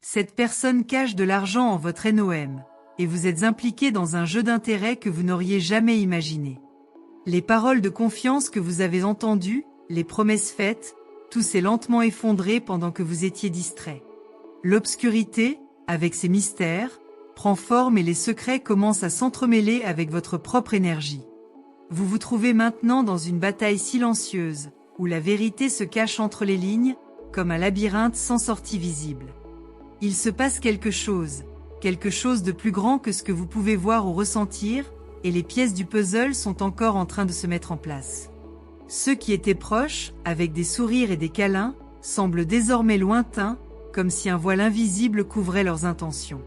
Cette personne cache de l'argent en votre NOM, et vous êtes impliqué dans un jeu d'intérêt que vous n'auriez jamais imaginé. Les paroles de confiance que vous avez entendues, les promesses faites, tout s'est lentement effondré pendant que vous étiez distrait. L'obscurité, avec ses mystères, prend forme et les secrets commencent à s'entremêler avec votre propre énergie. Vous vous trouvez maintenant dans une bataille silencieuse, où la vérité se cache entre les lignes, comme un labyrinthe sans sortie visible. Il se passe quelque chose de plus grand que ce que vous pouvez voir ou ressentir, et les pièces du puzzle sont encore en train de se mettre en place. Ceux qui étaient proches, avec des sourires et des câlins, semblent désormais lointains, comme si un voile invisible couvrait leurs intentions.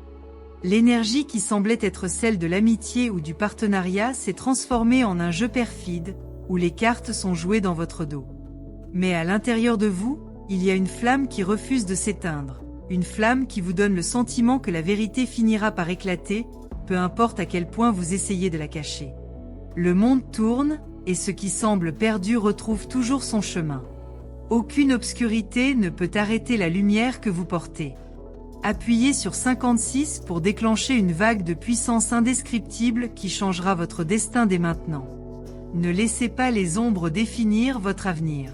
L'énergie qui semblait être celle de l'amitié ou du partenariat s'est transformée en un jeu perfide, où les cartes sont jouées dans votre dos. Mais à l'intérieur de vous, il y a une flamme qui refuse de s'éteindre, une flamme qui vous donne le sentiment que la vérité finira par éclater, peu importe à quel point vous essayez de la cacher. Le monde tourne, et ce qui semble perdu retrouve toujours son chemin. Aucune obscurité ne peut arrêter la lumière que vous portez. Appuyez sur 56 pour déclencher une vague de puissance indescriptible qui changera votre destin dès maintenant. Ne laissez pas les ombres définir votre avenir.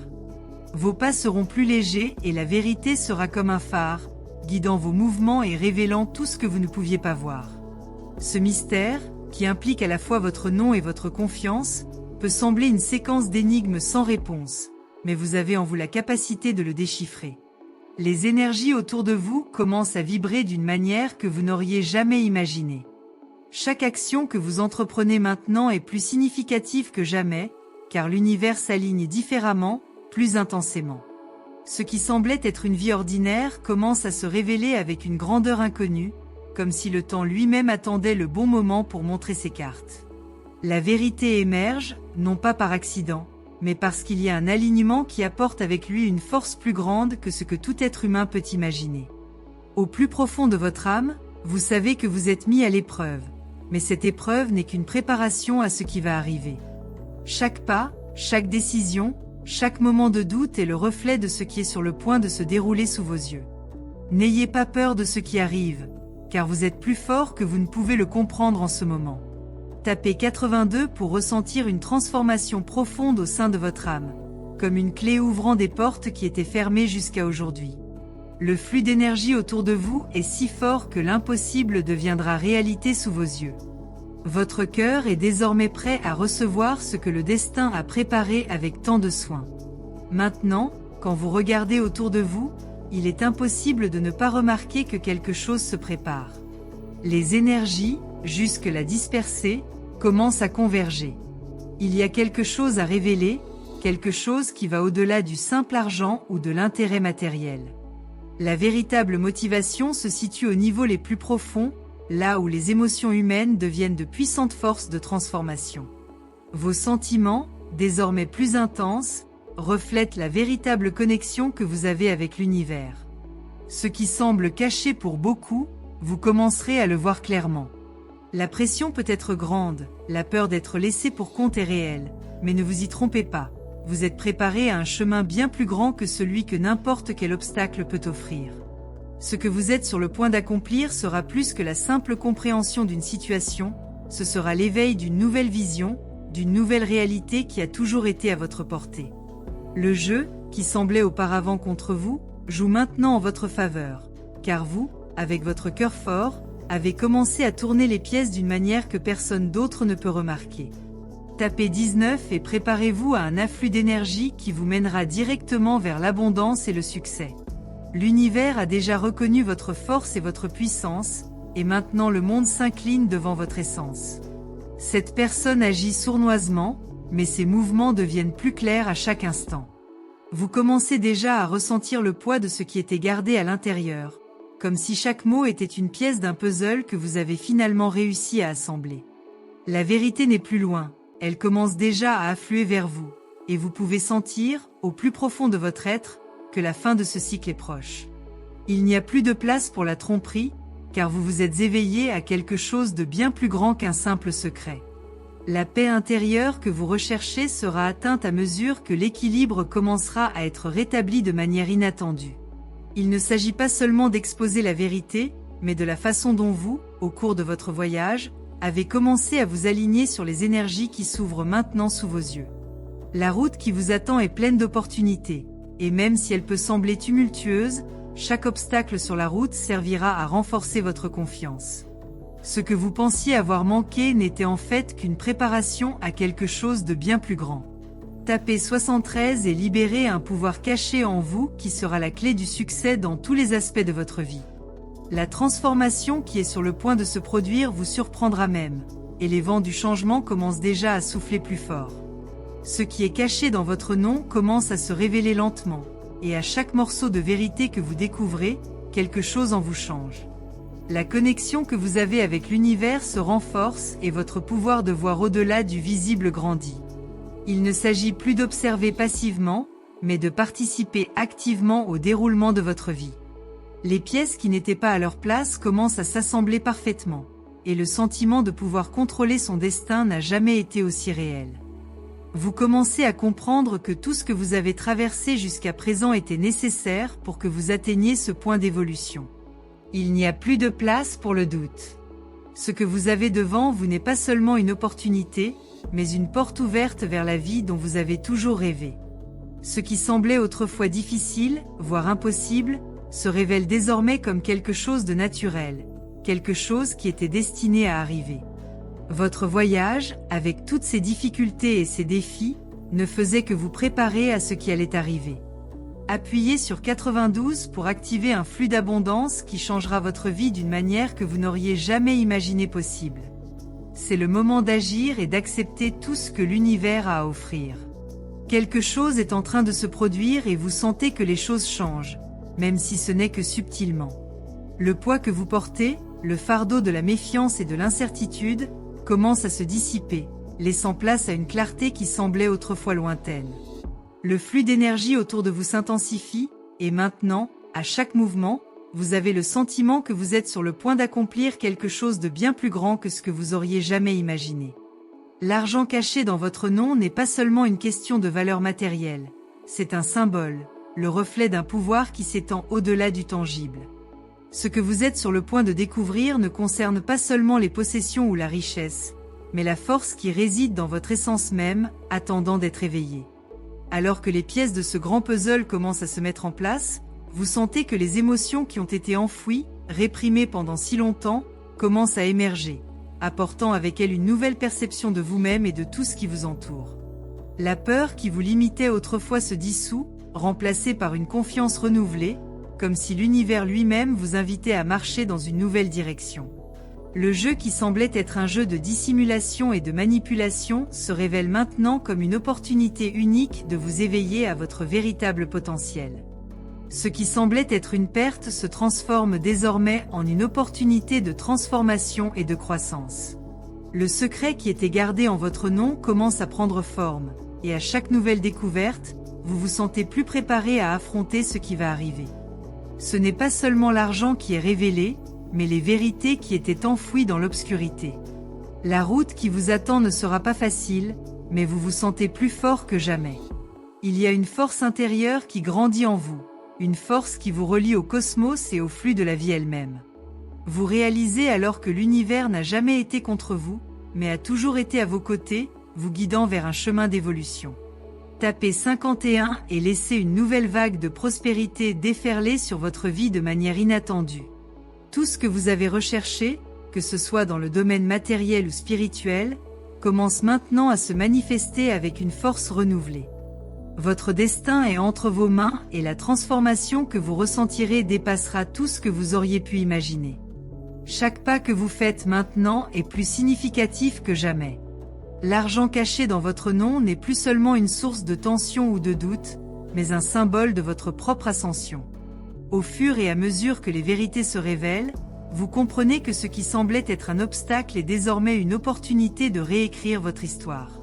Vos pas seront plus légers et la vérité sera comme un phare, guidant vos mouvements et révélant tout ce que vous ne pouviez pas voir. Ce mystère, qui implique à la fois votre nom et votre confiance, peut sembler une séquence d'énigmes sans réponse, mais vous avez en vous la capacité de le déchiffrer. Les énergies autour de vous commencent à vibrer d'une manière que vous n'auriez jamais imaginée. Chaque action que vous entreprenez maintenant est plus significative que jamais, car l'univers s'aligne différemment, plus intensément. Ce qui semblait être une vie ordinaire commence à se révéler avec une grandeur inconnue, comme si le temps lui-même attendait le bon moment pour montrer ses cartes. La vérité émerge, non pas par accident, mais parce qu'il y a un alignement qui apporte avec lui une force plus grande que ce que tout être humain peut imaginer. Au plus profond de votre âme, vous savez que vous êtes mis à l'épreuve, mais cette épreuve n'est qu'une préparation à ce qui va arriver. Chaque pas, chaque décision, chaque moment de doute est le reflet de ce qui est sur le point de se dérouler sous vos yeux. N'ayez pas peur de ce qui arrive, car vous êtes plus fort que vous ne pouvez le comprendre en ce moment. Tapez 82 pour ressentir une transformation profonde au sein de votre âme, comme une clé ouvrant des portes qui étaient fermées jusqu'à aujourd'hui. Le flux d'énergie autour de vous est si fort que l'impossible deviendra réalité sous vos yeux. Votre cœur est désormais prêt à recevoir ce que le destin a préparé avec tant de soin. Maintenant, quand vous regardez autour de vous, il est impossible de ne pas remarquer que quelque chose se prépare. Les énergies, jusque-là dispersées, commencent à converger. Il y a quelque chose à révéler, quelque chose qui va au-delà du simple argent ou de l'intérêt matériel. La véritable motivation se situe au niveau les plus profonds, là où les émotions humaines deviennent de puissantes forces de transformation. Vos sentiments, désormais plus intenses, reflètent la véritable connexion que vous avez avec l'univers. Ce qui semble caché pour beaucoup, vous commencerez à le voir clairement. La pression peut être grande, la peur d'être laissé pour compte est réelle, mais ne vous y trompez pas, vous êtes préparé à un chemin bien plus grand que celui que n'importe quel obstacle peut offrir. Ce que vous êtes sur le point d'accomplir sera plus que la simple compréhension d'une situation, ce sera l'éveil d'une nouvelle vision, d'une nouvelle réalité qui a toujours été à votre portée. Le jeu, qui semblait auparavant contre vous, joue maintenant en votre faveur, car vous, avec votre cœur fort, avez commencé à tourner les pièces d'une manière que personne d'autre ne peut remarquer. Tapez 19 et préparez-vous à un afflux d'énergie qui vous mènera directement vers l'abondance et le succès. L'univers a déjà reconnu votre force et votre puissance, et maintenant le monde s'incline devant votre essence. Cette personne agit sournoisement, mais ses mouvements deviennent plus clairs à chaque instant. Vous commencez déjà à ressentir le poids de ce qui était gardé à l'intérieur, comme si chaque mot était une pièce d'un puzzle que vous avez finalement réussi à assembler. La vérité n'est plus loin, elle commence déjà à affluer vers vous, et vous pouvez sentir, au plus profond de votre être, que la fin de ce cycle est proche. Il n'y a plus de place pour la tromperie, car vous vous êtes éveillé à quelque chose de bien plus grand qu'un simple secret. La paix intérieure que vous recherchez sera atteinte à mesure que l'équilibre commencera à être rétabli de manière inattendue. Il ne s'agit pas seulement d'exposer la vérité, mais de la façon dont vous, au cours de votre voyage, avez commencé à vous aligner sur les énergies qui s'ouvrent maintenant sous vos yeux. La route qui vous attend est pleine d'opportunités, et même si elle peut sembler tumultueuse, chaque obstacle sur la route servira à renforcer votre confiance. Ce que vous pensiez avoir manqué n'était en fait qu'une préparation à quelque chose de bien plus grand. Tapez 73 et libérez un pouvoir caché en vous qui sera la clé du succès dans tous les aspects de votre vie. La transformation qui est sur le point de se produire vous surprendra même, et les vents du changement commencent déjà à souffler plus fort. Ce qui est caché dans votre nom commence à se révéler lentement, et à chaque morceau de vérité que vous découvrez, quelque chose en vous change. La connexion que vous avez avec l'univers se renforce et votre pouvoir de voir au-delà du visible grandit. Il ne s'agit plus d'observer passivement, mais de participer activement au déroulement de votre vie. Les pièces qui n'étaient pas à leur place commencent à s'assembler parfaitement, et le sentiment de pouvoir contrôler son destin n'a jamais été aussi réel. Vous commencez à comprendre que tout ce que vous avez traversé jusqu'à présent était nécessaire pour que vous atteigniez ce point d'évolution. Il n'y a plus de place pour le doute. Ce que vous avez devant vous n'est pas seulement une opportunité, mais une porte ouverte vers la vie dont vous avez toujours rêvé. Ce qui semblait autrefois difficile, voire impossible, se révèle désormais comme quelque chose de naturel, quelque chose qui était destiné à arriver. Votre voyage, avec toutes ses difficultés et ses défis, ne faisait que vous préparer à ce qui allait arriver. Appuyez sur 92 pour activer un flux d'abondance qui changera votre vie d'une manière que vous n'auriez jamais imaginé possible. C'est le moment d'agir et d'accepter tout ce que l'univers a à offrir. Quelque chose est en train de se produire et vous sentez que les choses changent, même si ce n'est que subtilement. Le poids que vous portez, le fardeau de la méfiance et de l'incertitude, commence à se dissiper, laissant place à une clarté qui semblait autrefois lointaine. Le flux d'énergie autour de vous s'intensifie, et maintenant, à chaque mouvement, vous avez le sentiment que vous êtes sur le point d'accomplir quelque chose de bien plus grand que ce que vous auriez jamais imaginé. L'argent caché dans votre nom n'est pas seulement une question de valeur matérielle, c'est un symbole, le reflet d'un pouvoir qui s'étend au-delà du tangible. Ce que vous êtes sur le point de découvrir ne concerne pas seulement les possessions ou la richesse, mais la force qui réside dans votre essence même, attendant d'être éveillée. Alors que les pièces de ce grand puzzle commencent à se mettre en place, vous sentez que les émotions qui ont été enfouies, réprimées pendant si longtemps, commencent à émerger, apportant avec elles une nouvelle perception de vous-même et de tout ce qui vous entoure. La peur qui vous limitait autrefois se dissout, remplacée par une confiance renouvelée, comme si l'univers lui-même vous invitait à marcher dans une nouvelle direction. Le jeu qui semblait être un jeu de dissimulation et de manipulation se révèle maintenant comme une opportunité unique de vous éveiller à votre véritable potentiel. Ce qui semblait être une perte se transforme désormais en une opportunité de transformation et de croissance. Le secret qui était gardé en votre nom commence à prendre forme, et à chaque nouvelle découverte, vous vous sentez plus préparé à affronter ce qui va arriver. Ce n'est pas seulement l'argent qui est révélé, mais les vérités qui étaient enfouies dans l'obscurité. La route qui vous attend ne sera pas facile, mais vous vous sentez plus fort que jamais. Il y a une force intérieure qui grandit en vous, une force qui vous relie au cosmos et au flux de la vie elle-même. Vous réalisez alors que l'univers n'a jamais été contre vous, mais a toujours été à vos côtés, vous guidant vers un chemin d'évolution. Tapez 51 et laissez une nouvelle vague de prospérité déferler sur votre vie de manière inattendue. Tout ce que vous avez recherché, que ce soit dans le domaine matériel ou spirituel, commence maintenant à se manifester avec une force renouvelée. Votre destin est entre vos mains et la transformation que vous ressentirez dépassera tout ce que vous auriez pu imaginer. Chaque pas que vous faites maintenant est plus significatif que jamais. L'argent caché dans votre nom n'est plus seulement une source de tension ou de doute, mais un symbole de votre propre ascension. Au fur et à mesure que les vérités se révèlent, vous comprenez que ce qui semblait être un obstacle est désormais une opportunité de réécrire votre histoire.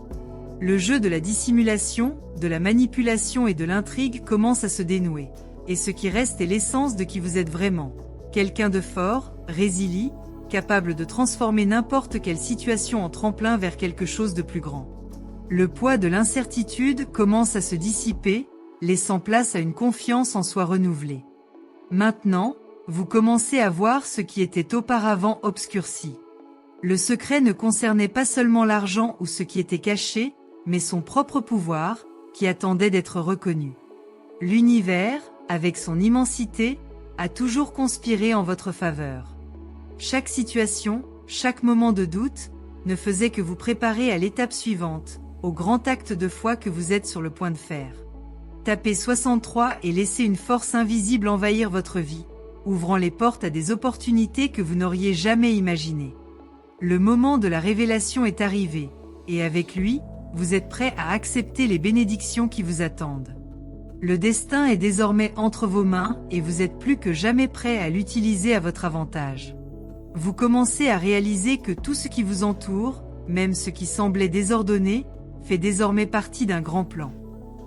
Le jeu de la dissimulation, de la manipulation et de l'intrigue commence à se dénouer, et ce qui reste est l'essence de qui vous êtes vraiment, quelqu'un de fort, résilient, capable de transformer n'importe quelle situation en tremplin vers quelque chose de plus grand. Le poids de l'incertitude commence à se dissiper, laissant place à une confiance en soi renouvelée. Maintenant, vous commencez à voir ce qui était auparavant obscurci. Le secret ne concernait pas seulement l'argent ou ce qui était caché, mais son propre pouvoir, qui attendait d'être reconnu. L'univers, avec son immensité, a toujours conspiré en votre faveur. Chaque situation, chaque moment de doute, ne faisait que vous préparer à l'étape suivante, au grand acte de foi que vous êtes sur le point de faire. Tapez 63 et laissez une force invisible envahir votre vie, ouvrant les portes à des opportunités que vous n'auriez jamais imaginées. Le moment de la révélation est arrivé, et avec lui, vous êtes prêt à accepter les bénédictions qui vous attendent. Le destin est désormais entre vos mains et vous êtes plus que jamais prêt à l'utiliser à votre avantage. Vous commencez à réaliser que tout ce qui vous entoure, même ce qui semblait désordonné, fait désormais partie d'un grand plan.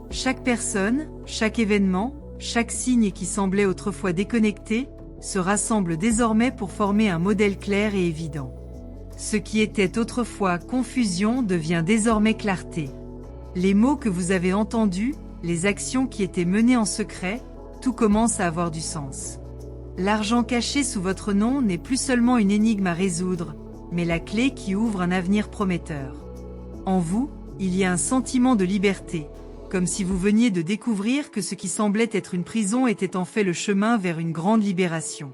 Chaque personne, chaque événement, chaque signe qui semblait autrefois déconnecté, se rassemble désormais pour former un modèle clair et évident. Ce qui était autrefois confusion devient désormais clarté. Les mots que vous avez entendus, les actions qui étaient menées en secret, tout commence à avoir du sens. L'argent caché sous votre nom n'est plus seulement une énigme à résoudre, mais la clé qui ouvre un avenir prometteur. En vous, il y a un sentiment de liberté, comme si vous veniez de découvrir que ce qui semblait être une prison était en fait le chemin vers une grande libération.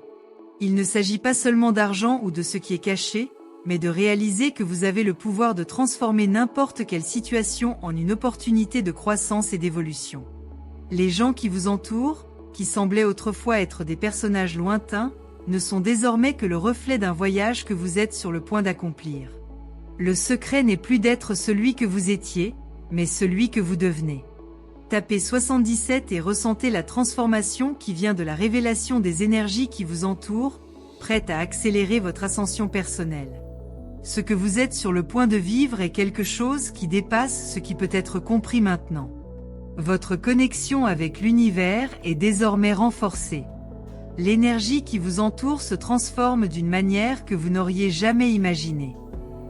Il ne s'agit pas seulement d'argent ou de ce qui est caché, mais de réaliser que vous avez le pouvoir de transformer n'importe quelle situation en une opportunité de croissance et d'évolution. Les gens qui vous entourent, qui semblaient autrefois être des personnages lointains, ne sont désormais que le reflet d'un voyage que vous êtes sur le point d'accomplir. Le secret n'est plus d'être celui que vous étiez, mais celui que vous devenez. Tapez 77 et ressentez la transformation qui vient de la révélation des énergies qui vous entourent, prête à accélérer votre ascension personnelle. Ce que vous êtes sur le point de vivre est quelque chose qui dépasse ce qui peut être compris maintenant. Votre connexion avec l'univers est désormais renforcée. L'énergie qui vous entoure se transforme d'une manière que vous n'auriez jamais imaginée.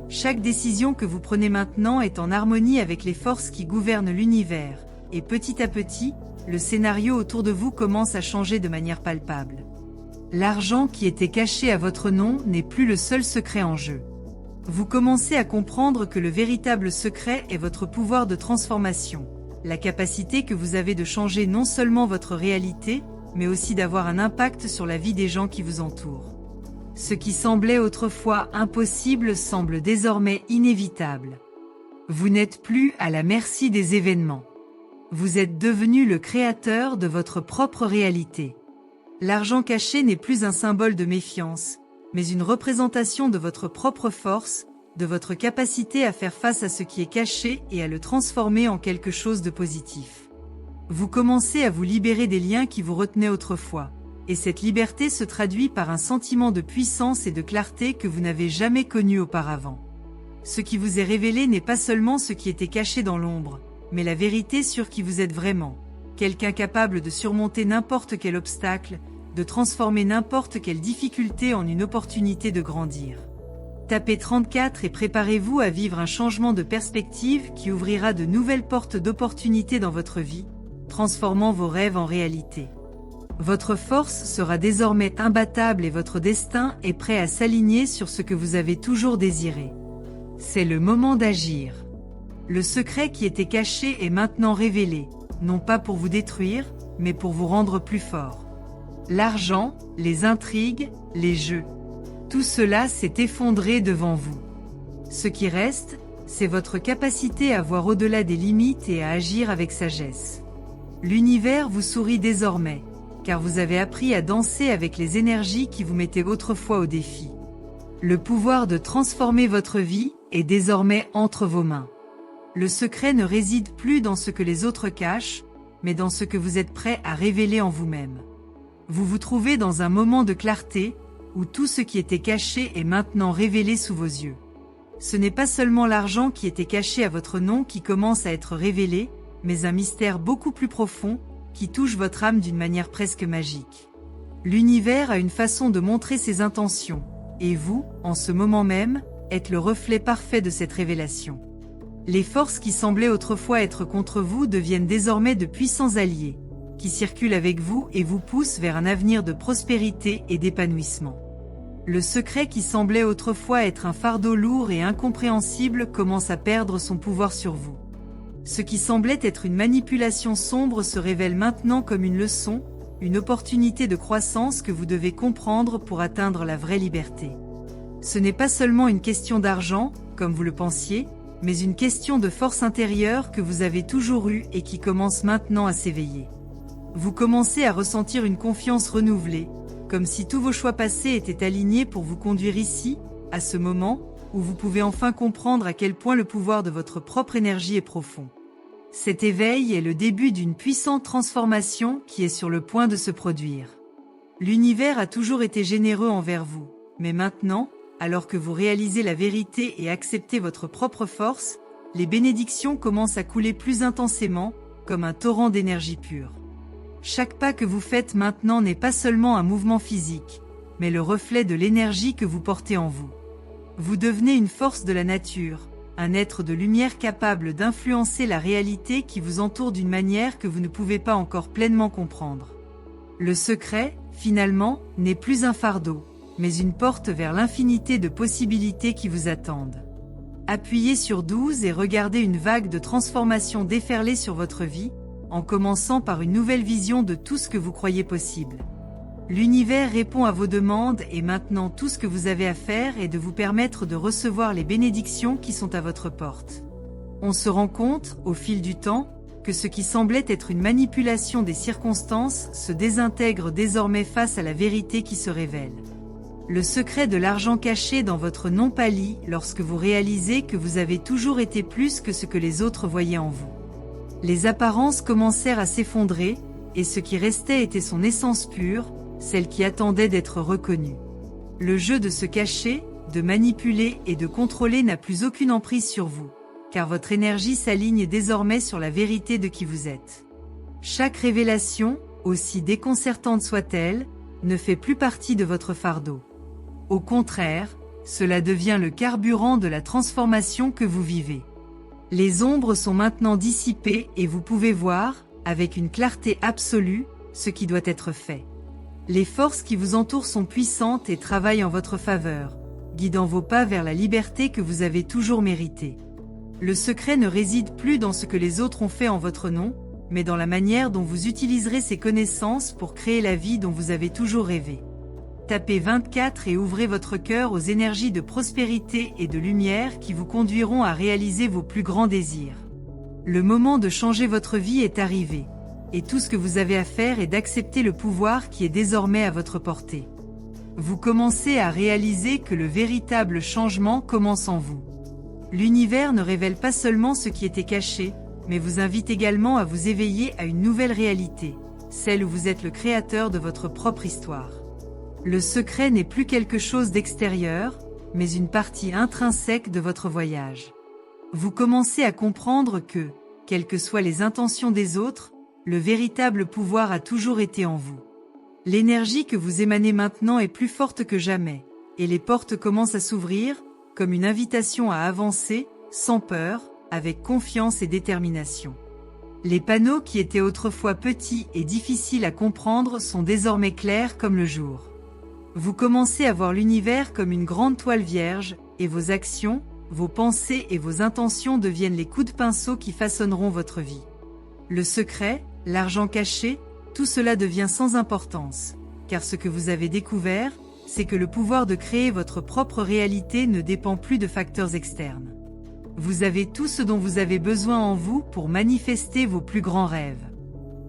Chaque décision que vous prenez maintenant est en harmonie avec les forces qui gouvernent l'univers, et petit à petit, le scénario autour de vous commence à changer de manière palpable. L'argent qui était caché à votre nom n'est plus le seul secret en jeu. Vous commencez à comprendre que le véritable secret est votre pouvoir de transformation, la capacité que vous avez de changer non seulement votre réalité, mais aussi d'avoir un impact sur la vie des gens qui vous entourent. Ce qui semblait autrefois impossible semble désormais inévitable. Vous n'êtes plus à la merci des événements. Vous êtes devenu le créateur de votre propre réalité. L'argent caché n'est plus un symbole de méfiance, mais une représentation de votre propre force, de votre capacité à faire face à ce qui est caché et à le transformer en quelque chose de positif. Vous commencez à vous libérer des liens qui vous retenaient autrefois, et cette liberté se traduit par un sentiment de puissance et de clarté que vous n'avez jamais connu auparavant. Ce qui vous est révélé n'est pas seulement ce qui était caché dans l'ombre, mais la vérité sur qui vous êtes vraiment, quelqu'un capable de surmonter n'importe quel obstacle, de transformer n'importe quelle difficulté en une opportunité de grandir. Tapez 34 et préparez-vous à vivre un changement de perspective qui ouvrira de nouvelles portes d'opportunités dans votre vie, transformant vos rêves en réalité. Votre force sera désormais imbattable et votre destin est prêt à s'aligner sur ce que vous avez toujours désiré. C'est le moment d'agir. Le secret qui était caché est maintenant révélé, non pas pour vous détruire, mais pour vous rendre plus fort. L'argent, les intrigues, les jeux. Tout cela s'est effondré devant vous. Ce qui reste, c'est votre capacité à voir au-delà des limites et à agir avec sagesse. L'univers vous sourit désormais, car vous avez appris à danser avec les énergies qui vous mettaient autrefois au défi. Le pouvoir de transformer votre vie est désormais entre vos mains. Le secret ne réside plus dans ce que les autres cachent, mais dans ce que vous êtes prêt à révéler en vous-même. Vous vous trouvez dans un moment de clarté, où tout ce qui était caché est maintenant révélé sous vos yeux. Ce n'est pas seulement l'argent qui était caché à votre nom qui commence à être révélé, mais un mystère beaucoup plus profond, qui touche votre âme d'une manière presque magique. L'univers a une façon de montrer ses intentions, et vous, en ce moment même, êtes le reflet parfait de cette révélation. Les forces qui semblaient autrefois être contre vous deviennent désormais de puissants alliés. qui circule avec vous et vous pousse vers un avenir de prospérité et d'épanouissement. Le secret qui semblait autrefois être un fardeau lourd et incompréhensible commence à perdre son pouvoir sur vous. Ce qui semblait être une manipulation sombre se révèle maintenant comme une leçon, une opportunité de croissance que vous devez comprendre pour atteindre la vraie liberté. Ce n'est pas seulement une question d'argent, comme vous le pensiez, mais une question de force intérieure que vous avez toujours eue et qui commence maintenant à s'éveiller. Vous commencez à ressentir une confiance renouvelée, comme si tous vos choix passés étaient alignés pour vous conduire ici, à ce moment, où vous pouvez enfin comprendre à quel point le pouvoir de votre propre énergie est profond. Cet éveil est le début d'une puissante transformation qui est sur le point de se produire. L'univers a toujours été généreux envers vous, mais maintenant, alors que vous réalisez la vérité et acceptez votre propre force, les bénédictions commencent à couler plus intensément, comme un torrent d'énergie pure. Chaque pas que vous faites maintenant n'est pas seulement un mouvement physique, mais le reflet de l'énergie que vous portez en vous. Vous devenez une force de la nature, un être de lumière capable d'influencer la réalité qui vous entoure d'une manière que vous ne pouvez pas encore pleinement comprendre. Le secret, finalement, n'est plus un fardeau, mais une porte vers l'infinité de possibilités qui vous attendent. Appuyez sur 12 et regardez une vague de transformation déferler sur votre vie, en commençant par une nouvelle vision de tout ce que vous croyez possible. L'univers répond à vos demandes et maintenant tout ce que vous avez à faire est de vous permettre de recevoir les bénédictions qui sont à votre porte. On se rend compte, au fil du temps, que ce qui semblait être une manipulation des circonstances se désintègre désormais face à la vérité qui se révèle. Le secret de l'argent caché dans votre nom pâlit lorsque vous réalisez que vous avez toujours été plus que ce que les autres voyaient en vous. Les apparences commencèrent à s'effondrer, et ce qui restait était son essence pure, celle qui attendait d'être reconnue. Le jeu de se cacher, de manipuler et de contrôler n'a plus aucune emprise sur vous, car votre énergie s'aligne désormais sur la vérité de qui vous êtes. Chaque révélation, aussi déconcertante soit-elle, ne fait plus partie de votre fardeau. Au contraire, cela devient le carburant de la transformation que vous vivez. Les ombres sont maintenant dissipées et vous pouvez voir, avec une clarté absolue, ce qui doit être fait. Les forces qui vous entourent sont puissantes et travaillent en votre faveur, guidant vos pas vers la liberté que vous avez toujours méritée. Le secret ne réside plus dans ce que les autres ont fait en votre nom, mais dans la manière dont vous utiliserez ces connaissances pour créer la vie dont vous avez toujours rêvé. Tapez 24 et ouvrez votre cœur aux énergies de prospérité et de lumière qui vous conduiront à réaliser vos plus grands désirs. Le moment de changer votre vie est arrivé, et tout ce que vous avez à faire est d'accepter le pouvoir qui est désormais à votre portée. Vous commencez à réaliser que le véritable changement commence en vous. L'univers ne révèle pas seulement ce qui était caché, mais vous invite également à vous éveiller à une nouvelle réalité, celle où vous êtes le créateur de votre propre histoire. Le secret n'est plus quelque chose d'extérieur, mais une partie intrinsèque de votre voyage. Vous commencez à comprendre que, quelles que soient les intentions des autres, le véritable pouvoir a toujours été en vous. L'énergie que vous émanez maintenant est plus forte que jamais, et les portes commencent à s'ouvrir, comme une invitation à avancer, sans peur, avec confiance et détermination. Les panneaux qui étaient autrefois petits et difficiles à comprendre sont désormais clairs comme le jour. Vous commencez à voir l'univers comme une grande toile vierge, et vos actions, vos pensées et vos intentions deviennent les coups de pinceau qui façonneront votre vie. Le secret, l'argent caché, tout cela devient sans importance, car ce que vous avez découvert, c'est que le pouvoir de créer votre propre réalité ne dépend plus de facteurs externes. Vous avez tout ce dont vous avez besoin en vous pour manifester vos plus grands rêves.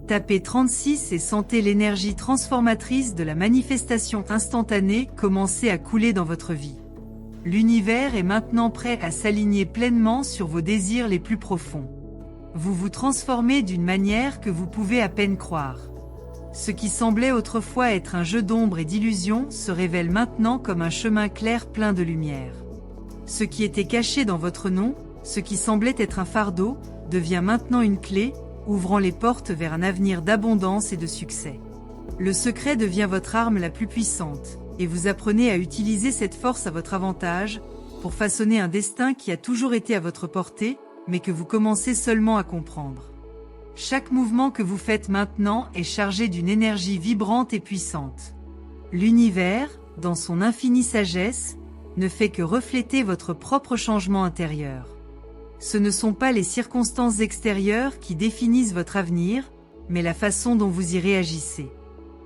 Tapez 36 et sentez l'énergie transformatrice de la manifestation instantanée commencer à couler dans votre vie. L'univers est maintenant prêt à s'aligner pleinement sur vos désirs les plus profonds. Vous vous transformez d'une manière que vous pouvez à peine croire. Ce qui semblait autrefois être un jeu d'ombre et d'illusions se révèle maintenant comme un chemin clair plein de lumière. Ce qui était caché dans votre nom, ce qui semblait être un fardeau, devient maintenant une clé, ouvrant les portes vers un avenir d'abondance et de succès. Le secret devient votre arme la plus puissante, et vous apprenez à utiliser cette force à votre avantage, pour façonner un destin qui a toujours été à votre portée, mais que vous commencez seulement à comprendre. Chaque mouvement que vous faites maintenant est chargé d'une énergie vibrante et puissante. L'univers, dans son infinie sagesse, ne fait que refléter votre propre changement intérieur. Ce ne sont pas les circonstances extérieures qui définissent votre avenir, mais la façon dont vous y réagissez.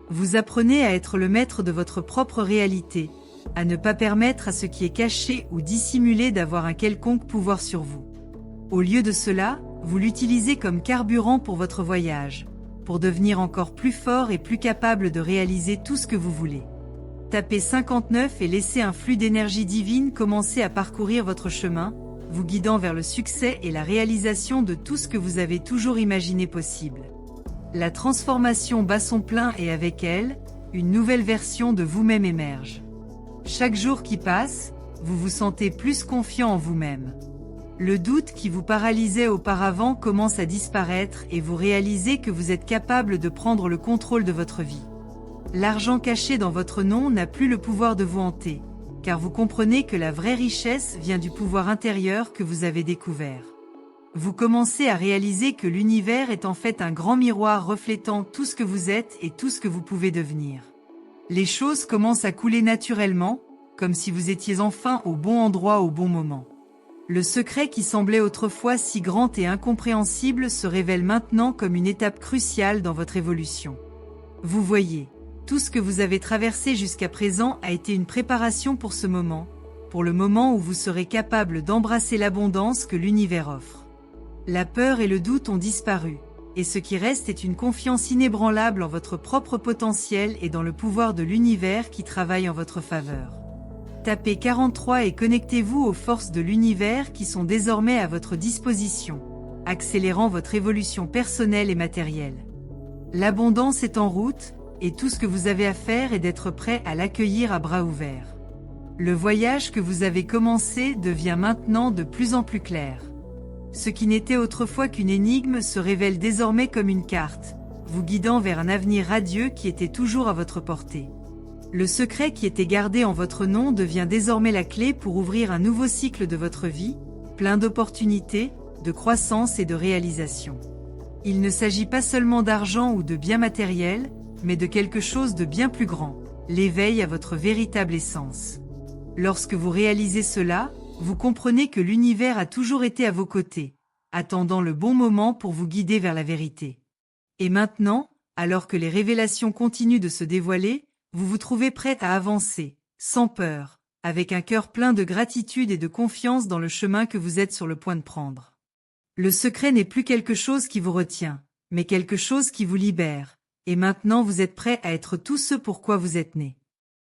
Vous apprenez à être le maître de votre propre réalité, à ne pas permettre à ce qui est caché ou dissimulé d'avoir un quelconque pouvoir sur vous. Au lieu de cela, vous l'utilisez comme carburant pour votre voyage, pour devenir encore plus fort et plus capable de réaliser tout ce que vous voulez. Tapez 59 et laissez un flux d'énergie divine commencer à parcourir votre chemin, vous guidant vers le succès et la réalisation de tout ce que vous avez toujours imaginé possible. La transformation bat son plein et avec elle, une nouvelle version de vous-même émerge. Chaque jour qui passe, vous vous sentez plus confiant en vous-même. Le doute qui vous paralysait auparavant commence à disparaître et vous réalisez que vous êtes capable de prendre le contrôle de votre vie. L'argent caché dans votre nom n'a plus le pouvoir de vous hanter, car vous comprenez que la vraie richesse vient du pouvoir intérieur que vous avez découvert. Vous commencez à réaliser que l'univers est en fait un grand miroir reflétant tout ce que vous êtes et tout ce que vous pouvez devenir. Les choses commencent à couler naturellement, comme si vous étiez enfin au bon endroit au bon moment. Le secret qui semblait autrefois si grand et incompréhensible se révèle maintenant comme une étape cruciale dans votre évolution. Vous voyez, tout ce que vous avez traversé jusqu'à présent a été une préparation pour ce moment, pour le moment où vous serez capable d'embrasser l'abondance que l'univers offre. La peur et le doute ont disparu, et ce qui reste est une confiance inébranlable en votre propre potentiel et dans le pouvoir de l'univers qui travaille en votre faveur. Tapez 43 et connectez-vous aux forces de l'univers qui sont désormais à votre disposition, accélérant votre évolution personnelle et matérielle. L'abondance est en route, et tout ce que vous avez à faire est d'être prêt à l'accueillir à bras ouverts. Le voyage que vous avez commencé devient maintenant de plus en plus clair. Ce qui n'était autrefois qu'une énigme se révèle désormais comme une carte, vous guidant vers un avenir radieux qui était toujours à votre portée. Le secret qui était gardé en votre nom devient désormais la clé pour ouvrir un nouveau cycle de votre vie, plein d'opportunités, de croissance et de réalisation. Il ne s'agit pas seulement d'argent ou de biens matériels, mais de quelque chose de bien plus grand, l'éveil à votre véritable essence. Lorsque vous réalisez cela, vous comprenez que l'univers a toujours été à vos côtés, attendant le bon moment pour vous guider vers la vérité. Et maintenant, alors que les révélations continuent de se dévoiler, vous vous trouvez prêt à avancer, sans peur, avec un cœur plein de gratitude et de confiance dans le chemin que vous êtes sur le point de prendre. Le secret n'est plus quelque chose qui vous retient, mais quelque chose qui vous libère, et maintenant vous êtes prêt à être tout ce pour quoi vous êtes né.